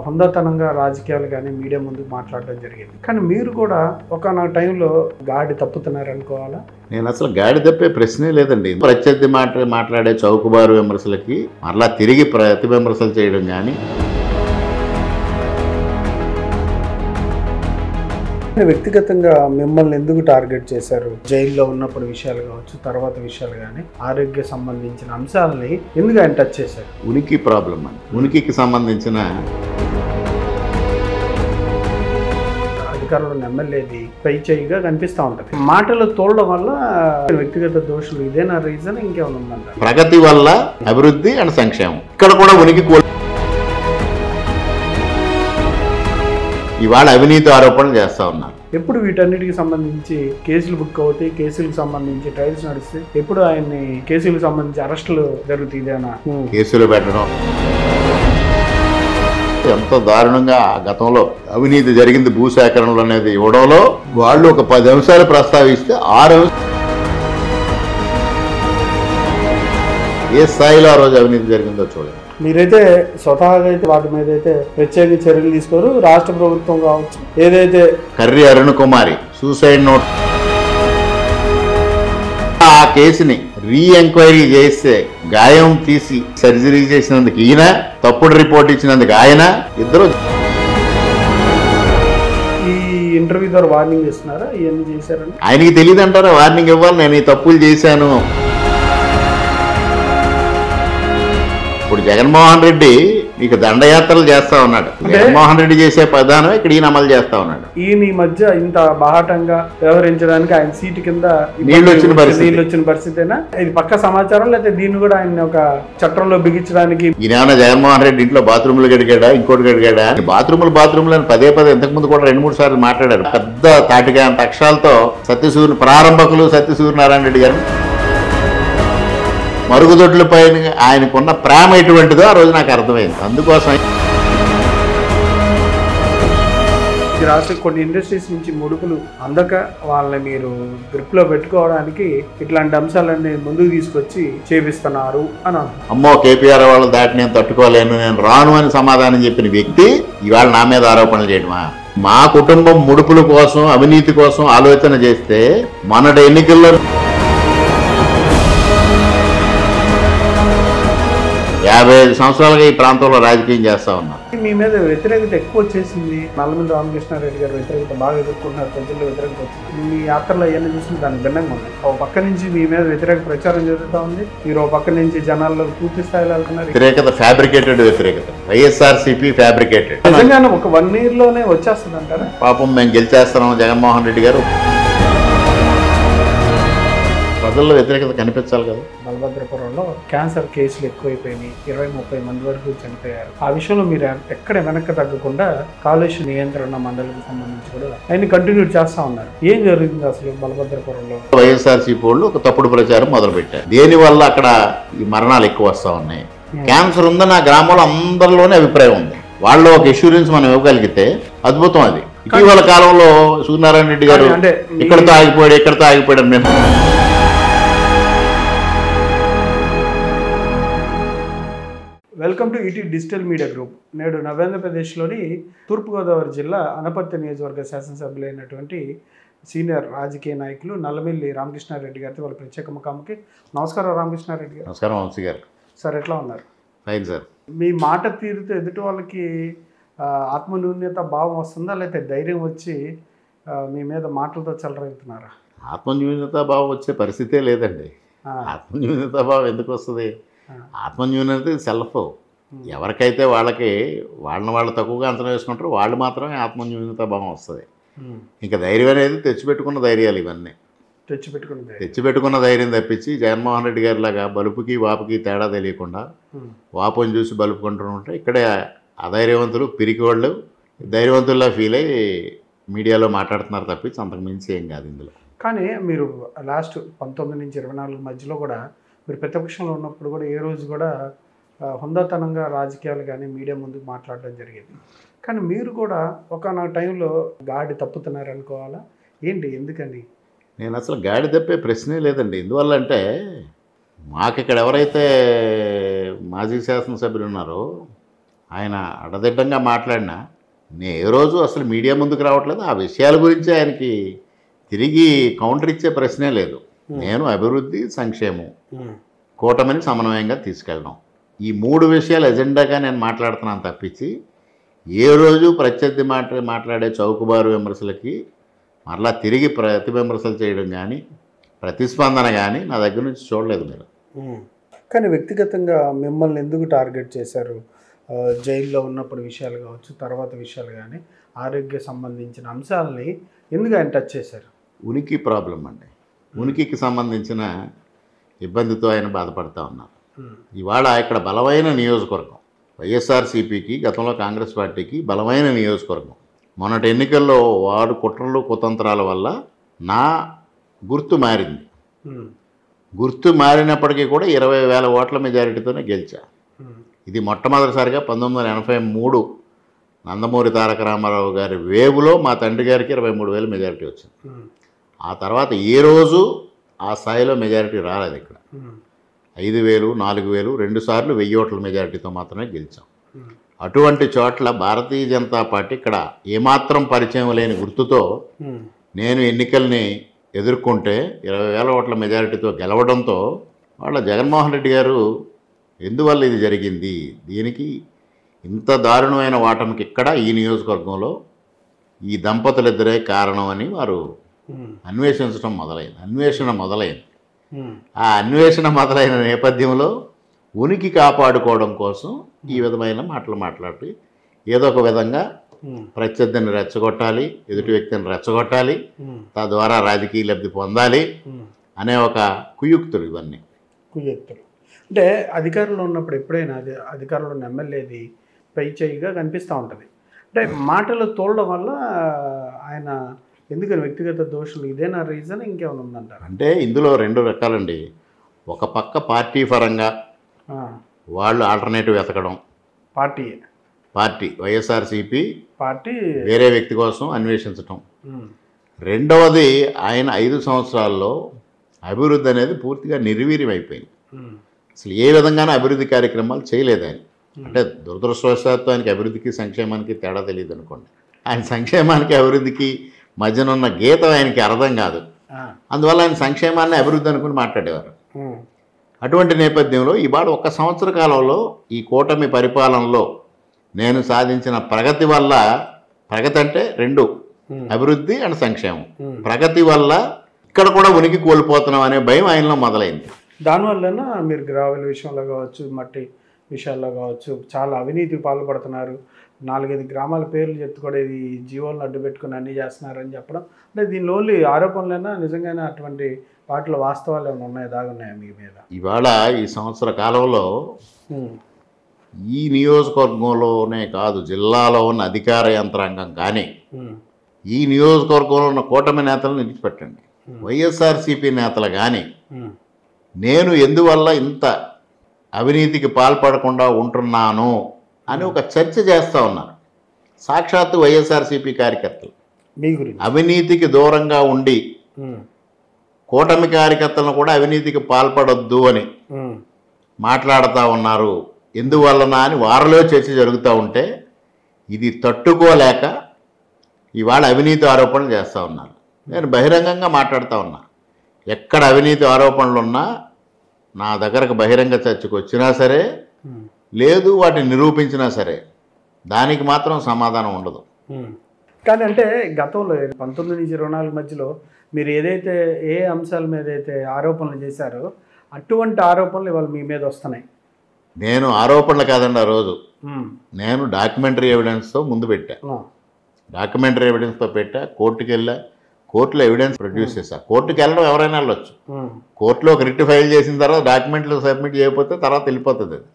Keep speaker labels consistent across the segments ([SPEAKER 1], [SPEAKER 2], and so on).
[SPEAKER 1] హుందాతనంగా రాజకీయాలు కానీ మీడియా ముందుకు మాట్లాడడం జరిగింది. కానీ మీరు కూడా ఒకానొక టైంలో గాడి తప్పుతున్నారనుకోవాలా?
[SPEAKER 2] నేను అసలు గాడి తప్పే ప్రశ్నే లేదండి. ప్రత్యర్థి మాట్లాడే చౌకబారు విమర్శలకి మరలా తిరిగి ప్రతి విమర్శలు చేయడం కానీ
[SPEAKER 1] వ్యక్తిగతంగా మిమ్మల్ని ఎందుకు టార్గెట్ చేశారు? జైల్లో ఉన్నప్పుడు విషయాలు కావచ్చు, తర్వాత విషయాలు కానీ, ఆరోగ్య సంబంధించిన అంశాలని ఎందుకు ఆయన టచ్ చేశారు?
[SPEAKER 2] ఉనికి ప్రాబ్లం అని, ఉనికికి సంబంధించిన
[SPEAKER 1] అధికారంలో ఎమ్మెల్యేది పై చేయిగా కనిపిస్తూ ఉంటుంది. మాటలు తోలడం వల్ల వ్యక్తిగత దోషులు ఇదేనా రీజన్, ఇంకేమైనా ఉందంట?
[SPEAKER 2] ప్రగతి వల్ల అభివృద్ధి అండ్ సంక్షేమం, ఇక్కడ కూడా ఉనికి ఇవాళ అవినీతి ఆరోపణలు చేస్తా ఉన్నారు.
[SPEAKER 1] ఎప్పుడు వీటన్నిటికి సంబంధించి కేసులు బుక్ అవుతాయి, కేసులకు సంబంధించి ట్రయల్స్ నడుస్తాయి, ఎప్పుడు ఆయన్ని కేసులకు సంబంధించి అరెస్టులు జరుగుతాయిదేనా?
[SPEAKER 2] కేసులు పెట్టడం ఎంతో దారుణంగా గతంలో అవినీతి జరిగింది భూసేకరణలు అనేది ఇవ్వడంలో వాళ్ళు ఒక 10 అంశాలు ప్రస్తావిస్తే 6 ఏ స్థాయిలో ఆ రోజు అవినీతి జరిగిందో చూడండి.
[SPEAKER 1] మీరైతే స్వతహాగా అయితే వాటి మీద అయితే ప్రత్యేక చర్యలు తీసుకోరు. రాష్ట్ర ప్రభుత్వం కావచ్చు, ఏదైతే
[SPEAKER 2] కర్రి అరుణ్ కుమారి సూసైడ్ నోట్ ఆ కేసుని ఎంక్వైరీ చేస్తే గాయం తీసి సర్జరీ చేసినందుకు ఈయన, తప్పుడు రిపోర్ట్ ఇచ్చినందుకు ఆయన, ఇద్దరు
[SPEAKER 1] ఈ ఇంటర్వ్యూ ద్వారా వార్నింగ్ ఇస్తున్నారా? ఇవన్నీ చేశారని
[SPEAKER 2] ఆయనకి తెలియదు అంటారా? వార్నింగ్ ఇవ్వాలి, నేను ఈ తప్పులు చేశాను. ఇప్పుడు జగన్మోహన్ రెడ్డి ఇక దండయాత్రలు చేస్తా ఉన్నాడు. జగన్మోహన్ రెడ్డి చేసే ప్రధానం ఇక్కడ ఈయన అమలు చేస్తా ఉన్నాడు.
[SPEAKER 1] ఈయన ఈ మధ్య ఇంత బాహాటంగా వ్యవహరించడానికి ఆయన సీటు కింద
[SPEAKER 2] నీళ్లు వచ్చిన
[SPEAKER 1] పరిస్థితేనా? ఇది పక్క సమాచారం, లేకపోతే దీన్ని కూడా ఆయన ఒక చట్టంలో బిగించడానికి
[SPEAKER 2] ఈయన జగన్మోహన్ రెడ్డి ఇంట్లో బాత్రూములు గడిగాడా, ఇంకోటి గడిగాడా? బాత్రూములు అని పదే ఇంతకు ముందు కూడా 2-3 సార్లు మాట్లాడారు. పెద్ద తాటిగా అంత అక్షరాలతో ప్రారంభకులు సత్యసూర్యనారాయణ రెడ్డి గారు మరుగుదొడ్ల పైన ఆయనకున్న ప్రేమ ఎటువంటిదో ఆ రోజు నాకు అర్థమైంది. అందుకోసం
[SPEAKER 1] రాష్ట్ర కొన్ని ఇండస్ట్రీస్ నుంచి ముడుపులు అందక వాళ్ళని మీరు గ్రిప్లో పెట్టుకోవడానికి ఇట్లాంటి అంశాలన్నీ ముందుకు తీసుకొచ్చి చేపిస్తున్నారు అని.
[SPEAKER 2] అమ్మో కేపీఆర్ వాళ్ళ దాటి నేను తట్టుకోలేను, నేను రాను అని సమాధానం చెప్పిన వ్యక్తి ఇవాళ నా మీద ఆరోపణలు చేయడమా? మా కుటుంబం ముడుపుల కోసం, అవినీతి కోసం ఆలోచన చేస్తే మొన్నటి ఎన్నికల్లో 55 సంవత్సరాలుగా ఈ ప్రాంతంలో రాజకీయం చేస్తా ఉన్నారు.
[SPEAKER 1] మీ మీద వ్యతిరేకత ఎక్కువ వచ్చేసింది. నల్లమిల్లి రామకృష్ణారెడ్డి గారు వ్యతిరేకత బాగా ఎదుర్కొంటున్నారు, ప్రజల్లో వ్యతిరేకత వచ్చింది. మీ యాత్రలో అవన్నీ చూసిన దానికి భిన్నంగా ఉన్నాయి. ఒక పక్క నుంచి మీ మీద వ్యతిరేక ప్రచారం జరుగుతూ ఉంది, మీరు ఒక పక్క నుంచి జనాల్లో పూర్తి స్థాయిలో వెళ్తున్నారు.
[SPEAKER 2] వ్యతిరేకత ఫ్యాబ్రికేటెడ్ వ్యతిరేకత, వైఎస్ఆర్సీపీ ఫ్యాబ్రికేటెడ్.
[SPEAKER 1] నిజంగానే ఒక 1 year లోనే వచ్చేస్తుంది అంటారా?
[SPEAKER 2] పాపం మేము గెలిచేస్తున్నాం జగన్మోహన్ రెడ్డి గారు. ప్రజల్లో వ్యతిరేకత కనిపించాలి కదా.
[SPEAKER 1] బలభద్రపురంలో క్యాన్సర్ కేసులు ఎక్కువైపోయినాయి, 20-30 మంది వరకు చనిపోయారు. ఆ విషయంలో మీరు ఎక్కడ వెనక్కి తగ్గకుండా కాలుష్య నియంత్రణ మండలికి సంబంధించి కూడా ఆయన కంటిన్యూ చేస్తా ఉన్నారు. ఏం జరిగింది అసలు బలభద్రపురంలో?
[SPEAKER 2] వైఎస్ఆర్సీపీ వాళ్ళు ఒక తప్పుడు ప్రచారం మొదలుపెట్టారు. దేనివల్ల అక్కడ ఈ మరణాలు ఎక్కువ వస్తా ఉన్నాయి. క్యాన్సర్ ఉందని ఆ గ్రామంలో అందరిలోనే అభిప్రాయం ఉంది. వాళ్ళు ఒక ఇన్సూరెన్స్ మనం ఇవ్వగలిగితే అద్భుతం. అది ఇటీవల కాలంలో సూర్యనారాయణ రెడ్డి గారు ఇక్కడతో ఆగిపోయాడు మేము.
[SPEAKER 1] Welcome to ET digital media group. నేడు నవేంద్రప్రదేశ్లోని తూర్పుగోదావరి జిల్లా అనపర్తి నియోజకవర్గ శాసనసభ్యులైనటువంటి సీనియర్ రాజకీయ నాయకులు నల్లమిల్లి రామకృష్ణారెడ్డి గారితో వాళ్ళ ప్రత్యేక ముఖాముఖి. నమస్కారం రామకృష్ణారెడ్డి గారు.
[SPEAKER 2] నమస్కారం వంశీ గారు.
[SPEAKER 1] సార్ ఎట్లా ఉన్నారు?
[SPEAKER 2] Fine sir. మీ
[SPEAKER 1] మాట తీరుతో ఎదుటి వాళ్ళకి ఆత్మన్యూన్యత భావం వస్తుందా, లేకపోతే ధైర్యం వచ్చి మీ మీద మాటలతో చెలరేగుతున్నారా?
[SPEAKER 2] ఆత్మన్యూన్యత భావం వచ్చే పరిస్థితే లేదండి. ఆత్మన్యూన్యత భావం ఎందుకు వస్తుంది? ఆత్మన్యూనత సెల్ఫ్. ఎవరికైతే వాళ్ళని వాళ్ళు తక్కువగా అంచనా వేసుకుంటారో వాళ్ళు మాత్రమే ఆత్మన్యూనత భావం వస్తుంది. ఇంకా ధైర్యం అనేది తెచ్చిపెట్టుకున్న ధైర్యాలు ఇవన్నీ. తెచ్చిపెట్టుకున్న ధైర్యం తప్పించి జగన్మోహన్ రెడ్డి గారి లాగా బలుపుకి వాపుకి తేడా తెలియకుండా వాపుని చూసి బలుపుకుంటూ ఉంటే ఇక్కడే అధైర్యవంతులు, పిరికి వాళ్ళు ధైర్యవంతుల్లా ఫీల్ అయ్యి మీడియాలో మాట్లాడుతున్నారు తప్పించి అంతకు మించి ఏం కాదు ఇందులో.
[SPEAKER 1] కానీ మీరు లాస్ట్ 19 నుంచి 24 మధ్యలో కూడా మీరు ప్రతిపక్షంలో ఉన్నప్పుడు కూడా ఏ రోజు కూడా హుందాతనంగా రాజకీయాలు కానీ మీడియా ముందుకు మాట్లాడడం జరిగింది. కానీ మీరు కూడా ఒకానొక టైంలో గాడి తప్పుతున్నారనుకోవాలా? ఏంటి, ఎందుకని?
[SPEAKER 2] నేను అసలు గాడి తప్పే ప్రశ్నే లేదండి. ఎందువల్ల అంటే మాకు ఇక్కడ ఎవరైతే మాజీ శాసనసభ్యులు ఉన్నారో ఆయన అడదిడ్డంగా మాట్లాడినా నేను ఏ రోజు అసలు మీడియా ముందుకు రావట్లేదు. ఆ విషయాల గురించి ఆయనకి తిరిగి కౌంటర్ ఇచ్చే ప్రశ్నే లేదు. నేను అభివృద్ధి, సంక్షేమం, కూటమిని సమన్వయంగా తీసుకెళ్ళడం, ఈ 3 విషయాలు ఎజెండాగా నేను మాట్లాడుతున్నాను తప్పించి ఏ రోజు ప్రత్యర్థి మాట్లాడే చౌకబారు విమర్శలకి మరలా తిరిగి ప్రతి విమర్శలు చేయడం కానీ ప్రతిస్పందన కానీ నా దగ్గర నుంచి చూడలేదు మీరు.
[SPEAKER 1] కానీ వ్యక్తిగతంగా మిమ్మల్ని ఎందుకు టార్గెట్ చేశారు? జైల్లో ఉన్నప్పుడు విషయాలు కావచ్చు, తర్వాత విషయాలు కానీ, ఆరోగ్య సంబంధించిన అంశాలని ఎందుకు ఆయన టచ్ చేశారు?
[SPEAKER 2] ఉనికి ప్రాబ్లం అండి. ఉనికికి సంబంధించిన ఇబ్బందితో ఆయన బాధపడుతూ ఉన్నారు. ఇవాళ ఇక్కడ బలమైన నియోజకవర్గం వైఎస్ఆర్సీపీకి, గతంలో కాంగ్రెస్ పార్టీకి బలమైన నియోజకవర్గం. మొన్నటి ఎన్నికల్లో వాడు కుట్రలు కుతంత్రాల వల్ల నా గుర్తు మారింది. గుర్తు మారినప్పటికీ కూడా 20,000 ఓట్ల మెజారిటీతోనే గెలిచా. ఇది మొట్టమొదటిసారిగా 1983 నందమూరి తారక రామారావు గారి వేవులో మా తండ్రి గారికి 23,000 మెజారిటీ వచ్చింది. ఆ తర్వాత ఏ రోజు ఆ స్థాయిలో మెజారిటీ రాలేదు. ఇక్కడ 5,000, 4,000, 2 సార్లు 1000 ఓట్ల మెజారిటీతో మాత్రమే గెలిచాం. అటువంటి చోట్ల భారతీయ జనతా పార్టీ ఇక్కడ ఏమాత్రం పరిచయం లేని గుర్తుతో నేను ఎన్నికల్ని ఎదుర్కొంటే 20,000 ఓట్ల మెజారిటీతో గెలవడంతో వాళ్ళ జగన్మోహన్ రెడ్డి గారు ఎందువల్ల ఇది జరిగింది, దీనికి ఇంత దారుణమైన వాటమికి ఇక్కడ ఈ నియోజకవర్గంలో ఈ దంపతులిద్దరే కారణం అని వారు అన్వేషణ మొదలైంది. ఆ అన్వేషణ మొదలైన నేపథ్యంలో ఉనికి కాపాడుకోవడం కోసం ఈ విధమైన మాటలు మాట్లాడి ఏదో ఒక విధంగా ప్రత్యర్థిని రెచ్చగొట్టాలి, ఎదుటి వ్యక్తిని రెచ్చగొట్టాలి, తద్వారా రాజకీయ లబ్ధి పొందాలి అనే ఒక కుయుక్తులు. ఇవన్నీ
[SPEAKER 1] కుయుక్తులు అంటే అధికారంలో ఉన్నప్పుడు ఎప్పుడైనా అది అధికారంలో ఉన్న ఎమ్మెల్యేది పై చేయిగా కనిపిస్తూ ఉంటుంది. అంటే మాటలు తోలడం వల్ల ఆయన ఎందుకని వ్యక్తిగత దోషులు ఇదేనా రీజన్, ఇంకేమైనా ఉందంటారు?
[SPEAKER 2] అంటే ఇందులో 2 రకాలండి. ఒక పక్క పార్టీ పరంగా వాళ్ళు ఆల్టర్నేటివ్ వెతకడం, పార్టీ వైఎస్ఆర్సీపీ పార్టీ వేరే వ్యక్తి కోసం అన్వేషించటం. రెండవది ఆయన 5 సంవత్సరాల్లో అభివృద్ధి అనేది పూర్తిగా నిర్వీర్యం అయిపోయింది. అసలు ఏ విధంగానూ అభివృద్ధి కార్యక్రమాలు చేయలేదు ఆయన. అంటే దురదృష్టవశాత్తు ఆయనకి అభివృద్ధికి సంక్షేమానికి తేడా తెలియదు అనుకోండి. ఆయన సంక్షేమానికి అభివృద్ధికి మధ్యనున్న గీతం ఆయనకి అర్థం కాదు. అందువల్ల ఆయన సంక్షేమాన్ని అభివృద్ధి అనుకుని మాట్లాడేవారు. అటువంటి నేపథ్యంలో ఇవాళ 1 సంవత్సర కాలంలో ఈ కూటమి పరిపాలనలో నేను సాధించిన ప్రగతి వల్ల, ప్రగతి అంటే 2 అభివృద్ధి అండ్ సంక్షేమం, ప్రగతి వల్ల ఇక్కడ కూడా ఉనికి కోల్పోతున్నాం అనే భయం ఆయనలో మొదలైంది.
[SPEAKER 1] దానివల్లనా మీరు గ్రావెల్ విషయంలో కావచ్చు, మట్టి విషయాల్లో కావచ్చు చాలా అవినీతికి పాల్పడుతున్నారు, 4-5 గ్రామాల పేర్లు చెప్తూ కూడా ఇది జీవోలను అడ్డు పెట్టుకుని అన్నీ చేస్తున్నారని చెప్పడం, అంటే దీనిలో ఓన్లీ ఆరోపణలైనా నిజంగానే అటువంటి వాటిలో వాస్తవాలు ఏమైనా ఉన్నాయా, దాగున్నాయా మీ మీద?
[SPEAKER 2] ఇవాళ ఈ సంవత్సర కాలంలో ఈ నియోజకవర్గంలోనే కాదు, జిల్లాలో ఉన్న అధికార యంత్రాంగం కానీ ఈ నియోజకవర్గంలో ఉన్న కూటమి నేతలను విడిచిపెట్టండి, వైఎస్ఆర్సీపీ నేతలు కానీ నేను ఎందువల్ల ఇంత అవినీతికి పాల్పడకుండా ఉంటున్నాను అని ఒక చర్చ చేస్తూ ఉన్నారు. సాక్షాత్తు వైఎస్ఆర్సీపీ కార్యకర్తలు అవినీతికి దూరంగా ఉండి కూటమి కార్యకర్తలను కూడా అవినీతికి పాల్పడొద్దు అని మాట్లాడుతూ ఉన్నారు. ఎందువలన అని వారిలో చర్చ జరుగుతూ ఉంటే ఇది తట్టుకోలేక ఇవాళ అవినీతి ఆరోపణలు చేస్తూ ఉన్నారు. నేను బహిరంగంగా మాట్లాడుతూ ఉన్నా, ఎక్కడ అవినీతి ఆరోపణలు ఉన్నా నా దగ్గరకు బహిరంగ చర్చకు వచ్చినా సరే, లేదు వాటిని నిరూపించినా సరే దానికి మాత్రం సమాధానం ఉండదు.
[SPEAKER 1] కానీ అంటే గతంలో 19-24 మధ్యలో మీరు ఏదైతే ఏ అంశాల మీద అయితే ఆరోపణలు చేశారో అటువంటి ఆరోపణలు ఇవాళ మీ మీద వస్తున్నాయి.
[SPEAKER 2] నేను ఆరోపణలు కాదండి, ఆ రోజు నేను డాక్యుమెంటరీ ఎవిడెన్స్తో ముందు పెట్టా. డాక్యుమెంటరీ ఎవిడెన్స్తో పెట్టా, కోర్టుకి వెళ్ళా, కోర్టులో ఎవిడెన్స్ ప్రొడ్యూస్ చేశా. కోర్టుకి వెళ్ళడం ఎవరైనా వెళ్ళొచ్చు, కోర్టులో ఒక రిట్ ఫైల్ చేసిన తర్వాత డాక్యుమెంట్లు సబ్మిట్ చేయకపోతే తర్వాత వెళ్ళిపోతుంది అది.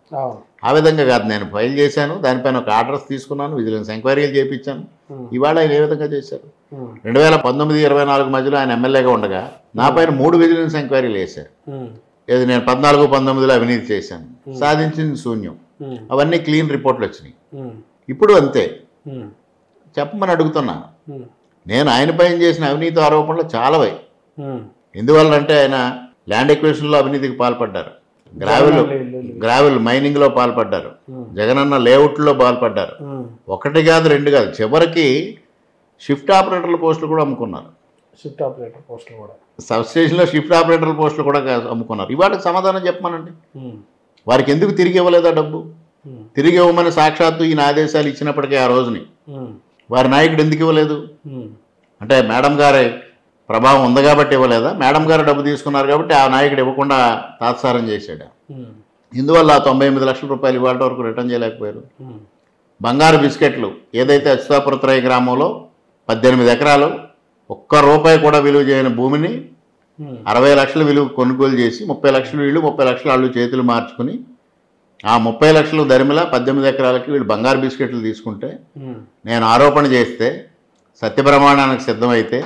[SPEAKER 2] ఆ విధంగా కాదు, నేను ఫైల్ చేశాను, దానిపైన ఒక ఆర్డర్స్ తీసుకున్నాను, విజిలెన్స్ ఎంక్వైరీలు చేయించాను. ఇవాళ ఆయన ఏ విధంగా చేశారు? 2019-24 మధ్యలో ఆయన ఎమ్మెల్యేగా ఉండగా నా పైన 3 విజిలెన్స్ ఎంక్వైరీలు వేశారు. ఏది నేను 14-19లో అవినీతి చేశాను, సాధించింది శూన్యం, అవన్నీ క్లీన్ రిపోర్ట్లు వచ్చినాయి. ఇప్పుడు అంతే చెప్పమని అడుగుతున్నా. నేను ఆయన పైన చేసిన అవినీతి ఆరోపణలు చాలావై. ఎందువల్లంటే ఆయన ల్యాండ్ ఎక్విజిషన్లో అవినీతికి పాల్పడ్డారు, గ్రావెల్ మైనింగ్లో పాల్పడ్డారు, జగనన్న లేఅవుట్లో పాల్పడ్డారు. ఒకటి కాదు రెండు కాదు, చివరికి షిఫ్ట్ ఆపరేటర్ల పోస్టులు కూడా అమ్ముకున్నారు.
[SPEAKER 1] షిఫ్ట్ ఆపరేటర్ పోస్టులు కూడా
[SPEAKER 2] సబ్స్టేషన్లో షిఫ్ట్ ఆపరేటర్ల పోస్టులు కూడా అమ్ముకున్నారు. ఇవాళకి సమాధానం చెప్పమనండి. వారికి ఎందుకు తిరిగి ఇవ్వలేదా డబ్బు? తిరిగి ఇవ్వమని సాక్షాత్తు ఈయన ఆదేశాలు ఇచ్చినప్పటికీ ఆ రోజుని వారి నాయకుడు ఎందుకు ఇవ్వలేదు? అంటే మేడం గారి ప్రభావం ఉంది కాబట్టి ఇవ్వలేదా? మేడం గారు డబ్బు తీసుకున్నారు కాబట్టి ఆ నాయకుడు ఇవ్వకుండా తాత్సారం చేశాడు. ఇందువల్ల 98 లక్షల రూపాయలు ఇవాళ వరకు రిటర్న్ చేయలేకపోయారు. బంగారు బిస్కెట్లు ఏదైతే అచ్యుతాపురత్రయ గ్రామంలో 18 ఎకరాలు ₹1 కూడా విలువ చేయని భూమిని 60 లక్షల విలువ కొనుగోలు చేసి 30 లక్షలు వీళ్ళు 30 లక్షలు వాళ్ళు చేతులు మార్చుకుని ఆ 30 లక్షలు ధరిమిలా 18 ఎకరాలకి వీళ్ళు బంగారు బిస్కెట్లు తీసుకుంటే నేను ఆరోపణ చేస్తే సత్యప్రమాణానికి సిద్ధమైతే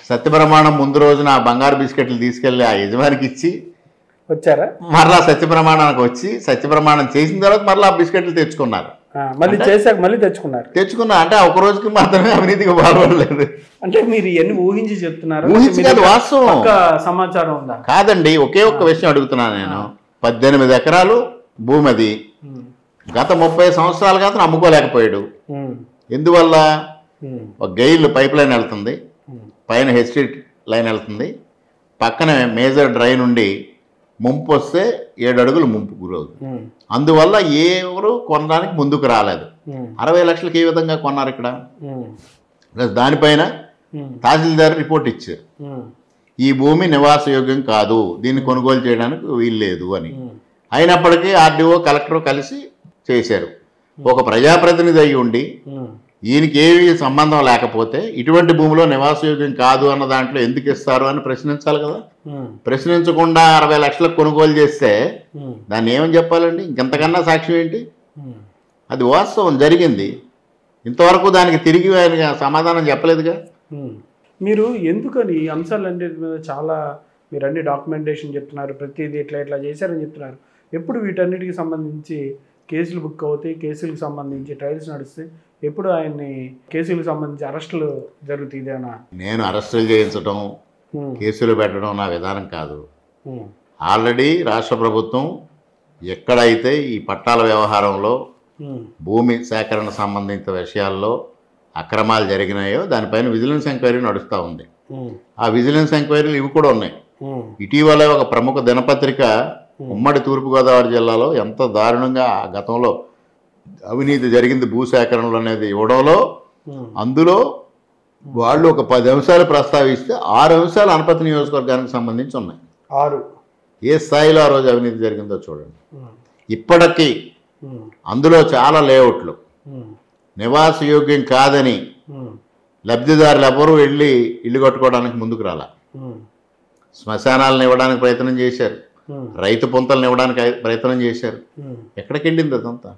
[SPEAKER 2] సత్యప్రమాణం ముందు రోజున ఆ బంగారు బిస్కెట్లు తీసుకెళ్ళి ఆ యజమానికి ఇచ్చి
[SPEAKER 1] వచ్చారా?
[SPEAKER 2] మరలా సత్యప్రమాణానికి వచ్చి సత్యప్రమాణం చేసిన తర్వాత మరలా ఆ బిస్కెట్లు తెచ్చుకున్నారు.
[SPEAKER 1] మళ్ళీ చేశాక మళ్ళీ తెచ్చుకున్నా
[SPEAKER 2] అంటే ఒక రోజుకి మాత్రమే అవినీతికి పాల్పడలేదు.
[SPEAKER 1] అంటే మీరు ఇవన్నీ ఊహించి చెప్తున్నారు?
[SPEAKER 2] ఊహించి కాదు, వాస్తవం.
[SPEAKER 1] సమాచారం ఉందా?
[SPEAKER 2] కాదండి, ఒకే ఒక్క విషయం అడుగుతున్నాను నేను. 18 ఎకరాలు భూమి అది గత 30 సంవత్సరాలుగా అతను అమ్ముకోలేకపోయాడు. ఎందువల్ల? ఒక గెయిల్ పైప్ లైన్ వెళ్తుంది, పైన హెచ్టీ లైన్ వెళ్తుంది, పక్కన మేజర్ డ్రైన్ నుండి ముంపు వస్తే 7 అడుగులు ముంపు గురవుతుంది. అందువల్ల ఎవరు కొనడానికి ముందుకు రాలేదు. 60 లక్షలకి ఏ విధంగా కొన్నారు ఇక్కడ? దానిపైన తహసీల్దార్ రిపోర్ట్ ఇచ్చారు, ఈ భూమి నివాసయోగ్యం కాదు, దీన్ని కొనుగోలు చేయడానికి వీల్లేదు అని. అయినప్పటికీ ఆర్డీఓ కలెక్టర్ కలిసి చేశారు. ఒక ప్రజాప్రతినిధి అయి ఉండి ఈయనకి ఏవి సంబంధం లేకపోతే ఇటువంటి భూమిలో నివాసయోగ్యం కాదు అన్న దాంట్లో ఎందుకు ఇస్తారు అని ప్రశ్నించాలి కదా. ప్రశ్నించకుండా 60 లక్షలకు కొనుగోలు చేస్తే దాన్ని ఏమని చెప్పాలండి? ఇంకెంతకన్నా సాక్ష్యం ఏంటి? అది వాస్తవం జరిగింది. ఇంతవరకు దానికి తిరిగి ఆయన సమాధానం చెప్పలేదుగా.
[SPEAKER 1] మీరు ఎందుకని ఈ అంశాలన్నిటి మీద చాలా మీరు అన్ని డాక్యుమెంటేషన్ చెప్తున్నారు, ప్రతిదీ ఇట్లా చేశారని చెప్తున్నారు. ఎప్పుడు వీటన్నిటికి సంబంధించి కేసులు బుక్ అవుతాయి, కేసులకు సంబంధించి ట్రయల్స్ నడుస్తాయి, ఎప్పుడు ఆయన్ని కేసులకు సంబంధించి అరెస్టులు జరుగుతాయి? ఇదేనా?
[SPEAKER 2] నేను అరెస్టులు చేయించడం, కేసులు పెట్టడం నా విధానం కాదు. ఆల్రెడీ రాష్ట్ర ప్రభుత్వం ఎక్కడైతే ఈ పట్టాల వ్యవహారంలో భూమి సేకరణ సంబంధిత విషయాల్లో అక్రమాలు జరిగినాయో దానిపైన విజిలెన్స్ ఎంక్వైరీ నడుస్తూ ఉంది. ఆ విజిలెన్స్ ఎంక్వైరీలు ఇవి కూడా ఉన్నాయి. ఇటీవల ఒక ప్రముఖ దినపత్రిక ఉమ్మడి తూర్పుగోదావరి జిల్లాలో ఎంత దారుణంగా గతంలో అవినీతి జరిగింది భూసేకరణలు అనేది ఇవ్వడంలో, అందులో వాళ్ళు ఒక 10 అంశాలు ప్రస్తావిస్తే 6 అంశాలు అనపతి నియోజకవర్గానికి సంబంధించి ఉన్నాయి.
[SPEAKER 1] 6
[SPEAKER 2] ఏ స్థాయిలో ఆ రోజు అవినీతి జరిగిందో చూడండి. ఇప్పటికీ అందులో చాలా లేఅవుట్లు నివాసయోగ్యం కాదని లబ్ధిదారులు ఎవరు వెళ్ళి ఇల్లు కట్టుకోవడానికి ముందుకు రాలా. శ్మశానాలను ఇవ్వడానికి ప్రయత్నం చేశారు, రైతు పొంతలను ఇవ్వడానికి ప్రయత్నం చేశారు. ఎక్కడికి వెళ్ళింది అదంతా?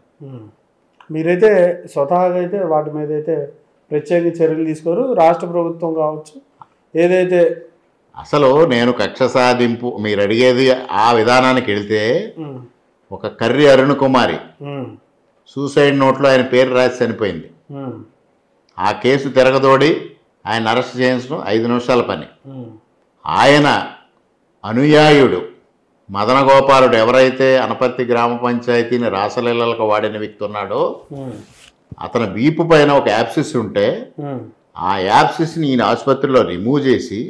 [SPEAKER 1] మీరైతే స్వతహాగా అయితే వాటి మీద అయితే ప్రత్యేక చర్యలు తీసుకోరు. రాష్ట్ర ప్రభుత్వం కావచ్చు ఏదైతే
[SPEAKER 2] అసలు నేను కక్ష సాధింపు మీరు అడిగేది ఆ విధానానికి వెళ్తే ఒక కర్రి అరుణ్ కుమారి సూసైడ్ నోట్లో ఆయన పేరు రాసి చనిపోయింది. ఆ కేసు తిరగదోడి ఆయన అరెస్ట్ చేయించడం 5 నిమిషాల పని. ఆయన అనుయాయుడు మదన గోపాలుడు ఎవరైతే అనపర్తి గ్రామ పంచాయతీని రాసలీలలకు వాడిన వ్యక్తి ఉన్నాడో అతని వీపు పైన ఒక యాప్సిస్ ఉంటే ఆ యాప్సిస్ని ఈయన ఆసుపత్రిలో రిమూవ్ చేసి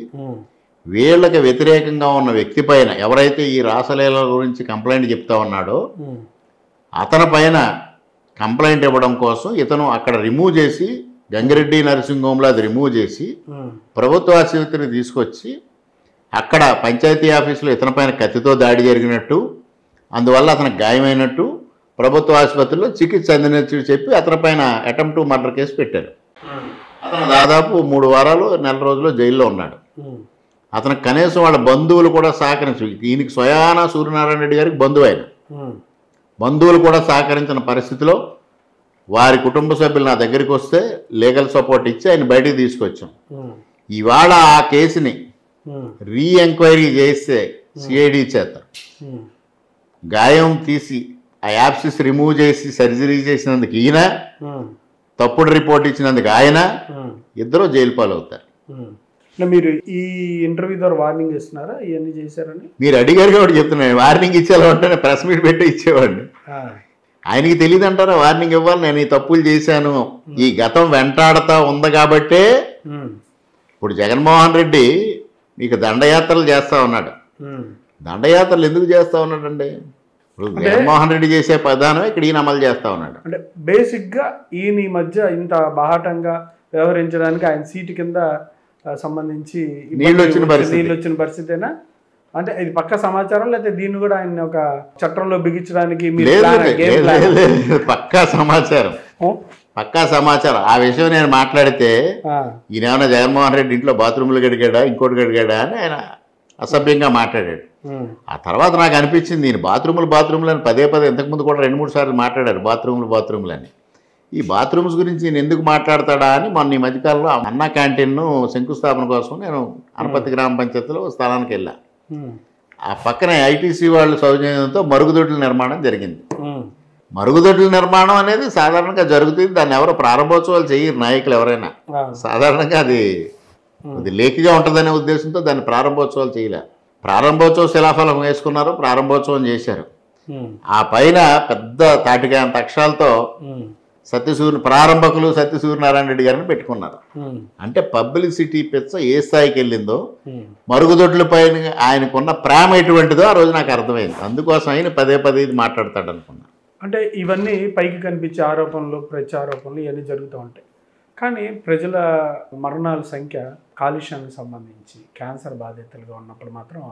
[SPEAKER 2] వీళ్ళకి వ్యతిరేకంగా ఉన్న వ్యక్తి పైన ఎవరైతే ఈ రాసలీల గురించి కంప్లైంట్ చెప్తా ఉన్నాడో అతని పైన కంప్లైంట్ ఇవ్వడం కోసం ఇతను అక్కడ రిమూవ్ చేసి గంగిరెడ్డి నర్సింగ్ హోమ్లో అది రిమూవ్ చేసి ప్రభుత్వ ఆసుపత్రిని తీసుకొచ్చి అక్కడ పంచాయతీ ఆఫీసులో ఇతని పైన కత్తితో దాడి జరిగినట్టు, అందువల్ల అతనికి గాయమైనట్టు ప్రభుత్వ ఆసుపత్రిలో చికిత్స అందినట్టు చెప్పి అతని పైన అటెంప్ట్ మర్డర్ కేసు పెట్టారు. అతను దాదాపు 3 వారాలు 1 నెల రోజుల్లో జైల్లో ఉన్నాడు. అతనికి కనీసం వాళ్ళ బంధువులు కూడా సహకరించు, ఈయనకి స్వయానా సూర్యనారాయణ రెడ్డి గారికి బంధువు ఆయన, బంధువులు కూడా సహకరించిన పరిస్థితిలో వారి కుటుంబ సభ్యులు నా దగ్గరికి వస్తే లీగల్ సపోర్ట్ ఇచ్చి ఆయన బయటికి తీసుకొచ్చాం. ఇవాళ ఆ కేసుని రీ ఎంక్వైరీ చేస్తే సిఐడి చేత గాయం తీసి ఆ యాప్సిస్ రిమూవ్ చేసి సర్జరీ చేసినందుకు ఈయన, తప్పుడు రిపోర్ట్ ఇచ్చినందుకు ఆయన, ఇద్దరు జైలు పాలవుతారు.
[SPEAKER 1] మీరు ఈ ఇంటర్వ్యూ ద్వారా వార్నింగ్ ఇస్తున్నారా ఇవన్నీ చేశారని?
[SPEAKER 2] మీరు అడిగారు కాబట్టి చెప్తున్నాను. వార్నింగ్ ఇచ్చేలా ఉంటే ప్రెస్ మీట్ పెట్టి ఇచ్చేవాడిని. ఆయనకి తెలియదు అంటారా వార్నింగ్ ఇవ్వాలి, నేను ఈ తప్పులు చేశాను, ఈ గతం వెంటాడుతా ఉంది కాబట్టే. ఇప్పుడు జగన్మోహన్ రెడ్డి మీకు దండయాత్రలు చేస్తా ఉన్నాడు. దండయాత్రలు ఎందుకు చేస్తా ఉన్నాడండి? ఇప్పుడు జగన్మోహన్ రెడ్డి చేసే ప్రధానమే ఇక్కడ ఈయన అమలు చేస్తా ఉన్నాడు.
[SPEAKER 1] అంటే బేసిక్గా ఈయన ఈ మధ్య ఇంత బాహాటంగా వ్యవహరించడానికి ఆయన సీటు కింద సంబంధించి
[SPEAKER 2] నీళ్ళు
[SPEAKER 1] వచ్చిన పరిస్థితేనా? అంటే ఇది పక్క సమాచారం, లేకపోతే దీన్ని కూడా ఆయన ఒక చట్టంలో బిగించడానికి
[SPEAKER 2] పక్కా సమాచారం, పక్కా సమాచారం. ఆ విషయం నేను మాట్లాడితే ఈయన ఏమైనా జగన్మోహన్ రెడ్డి ఇంట్లో బాత్రూమ్లు గడిగాడా ఇంకోటి గడిగాడా అని ఆయన అసభ్యంగా మాట్లాడాడు. ఆ తర్వాత నాకు అనిపించింది ఈయన బాత్రూములు అని పదే ఇంతకుముందు కూడా 2-3 సార్లు మాట్లాడారు బాత్రూములు అని. ఈ బాత్రూమ్స్ గురించి నేను ఎందుకు మాట్లాడతాడా అని మొన్న ఈ మధ్యకాలంలో అన్నా క్యాంటీన్ను శంకుస్థాపన కోసం నేను అనపత్తి గ్రామ పంచాయతీలో స్థలానికి వెళ్ళా. ఆ పక్కనే ఐటీసీ వాళ్ళు సౌజన్యంతో మరుగుదొడ్ల నిర్మాణం జరిగింది. మరుగుదొడ్ల నిర్మాణం అనేది సాధారణంగా జరుగుతుంది, దాన్ని ఎవరో ప్రారంభోత్సవాలు చేయరు నాయకులు ఎవరైనా. సాధారణంగా అది లేఖిగా ఉంటుందనే ఉద్దేశంతో దాన్ని ప్రారంభోత్సవాలు చేయలే. ప్రారంభోత్సవం శిలాఫలం వేసుకున్నారు, ప్రారంభోత్సవం చేశారు. ఆ పైన పెద్ద తాటికాయ అంత అక్షరాలతో ప్రారంభకులు సత్యసూర్యనారాయణ రెడ్డి గారిని పెట్టుకున్నారు. అంటే పబ్లిసిటీ పిచ్చ ఏ స్థాయికి వెళ్ళిందో, మరుగుదొడ్ల పైన ఆయనకున్న ప్రేమ ఎటువంటిదో ఆ రోజు నాకు అర్థమైంది. అందుకోసం ఆయన పదే ఇది మాట్లాడతాడు అనుకున్నా.
[SPEAKER 1] అంటే ఇవన్నీ పైకి కనిపించే ఆరోపణలు, ప్రత్యారోపణలు ఇవన్నీ జరుగుతూ ఉంటాయి. కానీ ప్రజల మరణాల సంఖ్య కాలుష్యానికి సంబంధించి క్యాన్సర్ బాధితులుగా ఉన్నప్పుడు మాత్రం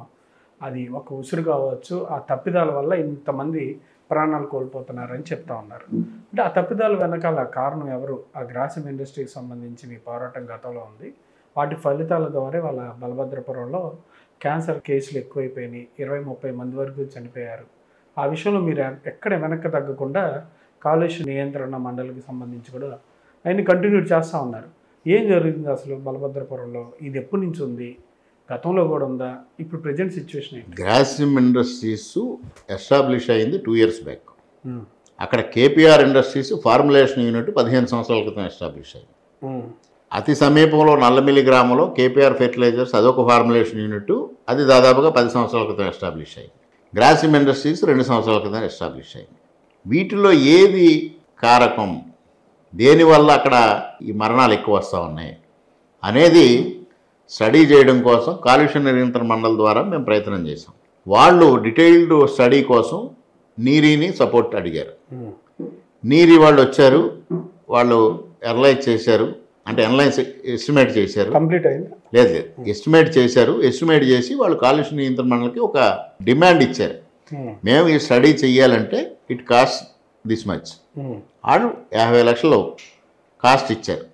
[SPEAKER 1] అది ఒక ఉసురు కావచ్చు, ఆ తప్పిదాల వల్ల ఇంతమంది ప్రాణాలు కోల్పోతున్నారని చెప్తా ఉన్నారు. అంటే ఆ తప్పిదాల వెనకాల కారణం ఎవరు? ఆ గ్రాసిమ్ ఇండస్ట్రీకి సంబంధించి మీ పోరాటం గతంలో ఉంది. వాటి ఫలితాల ద్వారా వాళ్ళ బలభద్రపురంలో క్యాన్సర్ కేసులు ఎక్కువైపోయినాయి, 20-30 మంది వరకు చనిపోయారు. ఆ విషయంలో మీరు ఎక్కడ వెనక్కి తగ్గకుండా కాలుష్య నియంత్రణ మండలికి సంబంధించి కూడా ఆయన కంటిన్యూ చేస్తూ ఉన్నారు. ఏం జరుగుతుంది అసలు బలభద్రపురంలో? ఇది ఎప్పటి నుంచి ఉంది? గతంలో కూడా ఉందా? ఇప్పుడు ప్రజెంట్ సిచ్యువేషన్ ఏంటి?
[SPEAKER 2] గ్రాసిమ్ ఇండస్ట్రీస్ ఎస్టాబ్లిష్ అయింది 2 years బ్యాక్. అక్కడ కేపీఆర్ ఇండస్ట్రీస్ ఫార్ములేషన్ యూనిట్ 15 సంవత్సరాల క్రితం ఎస్టాబ్లిష్ అయింది. అతి సమీపంలో నల్లమిల్లి గ్రామంలో కేపీఆర్ ఫెర్టిలైజర్స్ అదొక ఫార్ములేషన్ యూనిట్, అది దాదాపుగా 10 సంవత్సరాల క్రితం ఎస్టాబ్లిష్ అయింది. గ్రాసిమ్ ఇండస్ట్రీస్ 2 సంవత్సరాల క్రితం ఎస్టాబ్లిష్ అయింది. వీటిలో ఏది కారకం, దేనివల్ల అక్కడ ఈ మరణాలు ఎక్కువ వస్తూ ఉన్నాయి అనేది స్టడీ చేయడం కోసం కాలుష్య నియంత్రణ మండలి ద్వారా మేము ప్రయత్నం చేసాం. వాళ్ళు డీటెయిల్డ్ స్టడీ కోసం నీరీని సపోర్ట్ అడిగారు. నీరీ వాళ్ళు వచ్చారు, వాళ్ళు అనలైజ్ చేశారు, అంటే అనలైజ్ ఎస్టిమేట్ చేశారు.
[SPEAKER 1] కంప్లీట్ అయింది?
[SPEAKER 2] లేదు, ఎస్టిమేట్ చేశారు. ఎస్టిమేట్ చేసి వాళ్ళు కాలుష్య నియంత్రణ మండలికి ఒక డిమాండ్ ఇచ్చారు. మేము ఈ స్టడీ చెయ్యాలంటే ఇట్ కాస్ట్ దిస్ మచ్. వాళ్ళు 50 లక్షలు కాస్ట్ ఇచ్చారు.